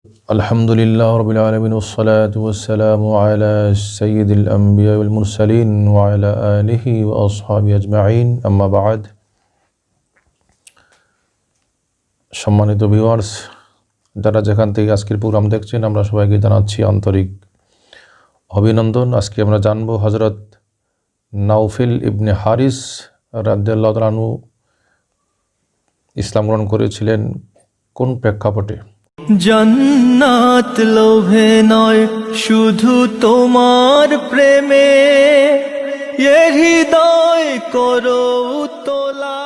আলহামদুলিল্লাহ রাব্বিল আলামিন ওয়াসসালাতু ওয়াসসালামু আলা সাইয়্যিদিল আমবিয়া ওয়াল মুরসালিন ওয়া আলা আলিহি ওয়া আসহাবিহি আজমাইন আম্মা বা'দ। সম্মানিত ভিউয়ার্স, যারা যেখান থেকে আজকের প্রোগ্রাম দেখছেন, আমরা সবাইকে জানাচ্ছি আন্তরিক অভিনন্দন। আজকে আমরা জানবো হযরত নাউফেল ইবনে হারিস রাদিয়াল্লাহু তাআলা আনহু ইসলাম গ্রহণ করেছিলেন কোন প্রেক্ষাপটে। জান্নাত লোভে নয় শুধু তোমার প্রেমে, এ হৃদয় করো তোলা।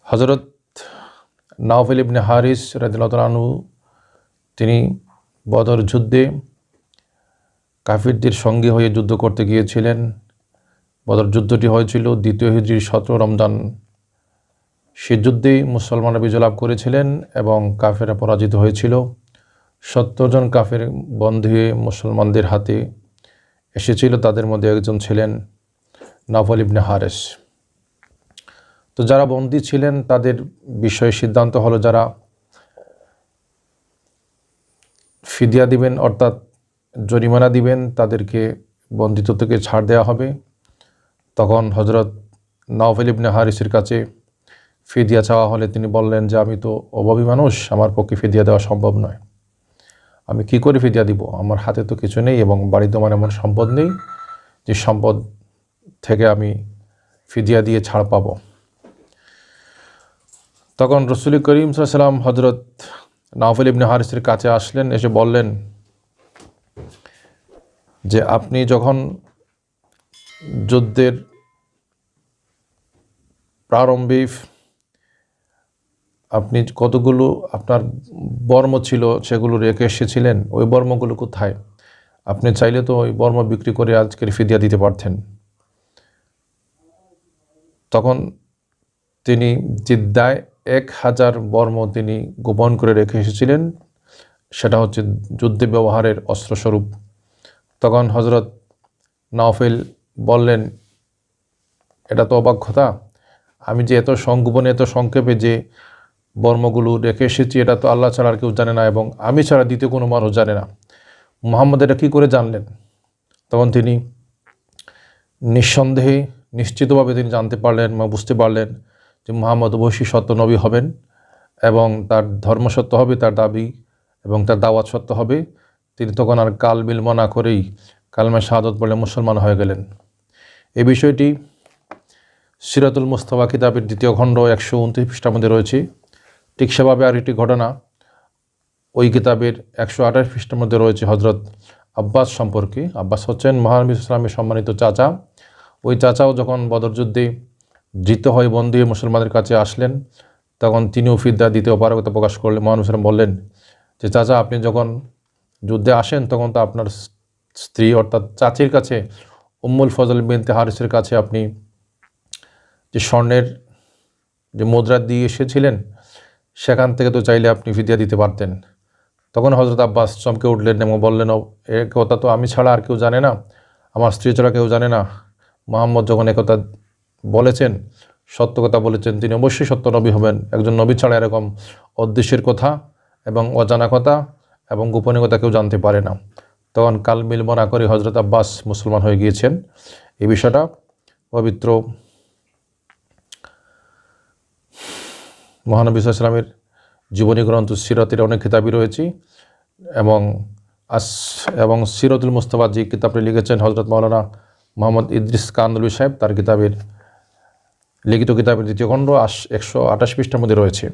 হযরত নাউফেল ইবনে হারিস রাদিয়াল্লাহু তাআলা আনহু তিনি বদর যুদ্ধে কাফিরদের সঙ্গে হয়ে যুদ্ধ করতে গিয়েছিলেন। বদর যুদ্ধটি হয়েছিল 2 হিজরির 17 রমজান। সে যুদ্ধেই মুসলমানরা বিজয় লাভ করেছিলেন এবং কাফেররা পরাজিত হয়েছিল। 70 জন কাফের বন্দী হয়ে মুসলমানদের হাতে এসেছিল, তাদের মধ্যে একজন ছিলেন নাউফেল ইবনে হারিস। তো যারা বন্দী ছিলেন তাদের বিষয়ে সিদ্ধান্ত হলো, যারা ফিদিয়া দিবেন অর্থাৎ জরিমানা দিবেন তাদেরকে বন্দিত্ব থেকে ছাড় দেওয়া হবে। তখন হযরত নাউফেল ইবনে হারিসের কাছে ফিদিয়া চাওয়া হলে তিনি বললেন যে আমি তো অভাবী মানুষ, আমার পক্ষে ফিদিয়া দেওয়া সম্ভব নয়। আমি কি করে ফিদিয়া দিব? আমার হাতে তো কিছু নেই এবং বাড়িতে আমার এমন সম্পদ নেই যে সম্পদ থেকে আমি ফিদিয়া দিয়ে ছাড় পাব। তখন রাসূল করিম সাল্লাল্লাহু আলাইহি ওয়াসাল্লাম হযরত নাউফেল ইবনে হারিসের কাছে আসলেন, এসে বললেন যে আপনি যখন যুদ্ধের প্রারম্ভে আপনি কতগুলো আপনার বর্ম ছিল সেগুলো রেখে এসেছিলেন, ওই বর্মগুলো কোথায়? আপনি চাইলে তো ওই বর্ম বিক্রি করে আজকের ফিদিয়া দিতে পারতেন। তখন তিনি জিদ্দায় 1000 বর্ম তিনি গোপন করে রেখে এসেছিলেন, সেটা হচ্ছে যুদ্ধে ব্যবহারের অস্ত্রস্বরূপ। তখন হযরত নাউফেল বললেন, এটা তো অবাক কথা, আমি যে এত সংগোপনে এত সংক্ষেপে যে বর্মগুলো রেখে এসেছি এটা তো আল্লাহ ছাড়া আর কেউ জানে না এবং আমি ছাড়া দ্বিতীয় কোনো মানুষ জানে না। মুহাম্মদ এটা কী করে জানলেন? তখন তিনি নিঃসন্দেহে নিশ্চিতভাবে তিনি জানতে পারলেন বা বুঝতে পারলেন যে মুহাম্মদ অবশ্যই সত্য নবী হবেন এবং তার ধর্ম সত্য হবে, তার দাবি এবং তার দাওয়াত সত্য হবে। তিনি তখন আর কাল বিলম্ব না করেই কালমা শাহাদত বলে মুসলমান হয়ে গেলেন। এই বিষয়টি সিরাতুল মুস্তাফা কিতাবের 2য় খণ্ড 129 পৃষ্ঠার মধ্যে রয়েছে। ঠিক সেভাবে আরেকটি ঘটনা ওই কিতাবের 128 পৃষ্ঠার মধ্যে রয়েছে হযরত আব্বাস সম্পর্কে। আব্বাস হচ্ছেন মহানবী ইসলামের সম্মানিত চাচা। ওই চাচাও যখন বদর যুদ্ধে ধৃত হয়ে বন্দী হয়ে মুসলমানদের কাছে আসলেন, তখন তিনিও ফিদিয়া দিতে অপারগতা প্রকাশ করলেন। মহানবী সাল্লাল্লাহু আলাইহি ওয়াসাল্লাম বললেন যে চাচা, আপনি যখন যুদ্ধে আসেন তখন তো আপনার স্ত্রী অর্থাৎ চাচির কাছে উম্মুল ফজল বিনতে হারিসের কাছে আপনি যে স্বর্ণের যে মুদ্রা দিয়ে এসেছিলেন সেখান থেকে তো চাইলে আপনি ফিদিয়া দিতে পারতেন। তখন হযরত আব্বাস চমকে উঠলেন এবং বললেন, এ কথা তো আমি ছাড়া আর কেউ জানে না, আমার স্ত্রী ছাড়া কেউ জানে না। মুহাম্মদ যখন একথা বলেছেন, সত্য কথা বলেছেন, তিনি অবশ্যই সত্য নবী হবেন। একজন নবী ছাড়া এরকম অদৃশ্যের কথা এবং অজানা কথা এবং গোপনীয় কথা কেউ জানতে পারে না। তখন কাল বিলম্ব না করে হযরত আব্বাস মুসলমান হয়ে গিয়েছেন। এই বিষয়টা পবিত্র মহানবী সাল্লাল্লাহু আলাইহি ওয়াসাল্লামের জীবনী গ্রন্থ সিরাতের অনেক কিতাবই রয়েছে এবং সিরাতুল মুস্তাফা যে কিতাবটি লিখেছেন হযরত মাওলানা মোহাম্মদ ইদ্রিস কান্দলুই সাহেব, তার কিতাবের লিখিত কিতাবের 2য় খণ্ড 128 পৃষ্ঠার মধ্যে রয়েছে।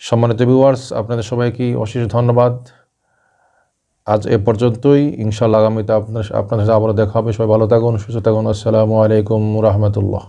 সম্মানিত ভিউয়ার্স, আপনাদের সবাইকে অশেষ ধন্যবাদ। আজ এ পর্যন্তই। ইনশাআল্লাহ আগামীতে আপনাদের সাথে আবারও দেখা হবে। সবাই ভালো থাকুন, সুস্থ থাকুন। আসসালামু আলাইকুম ওয়া রাহমাতুল্লাহ।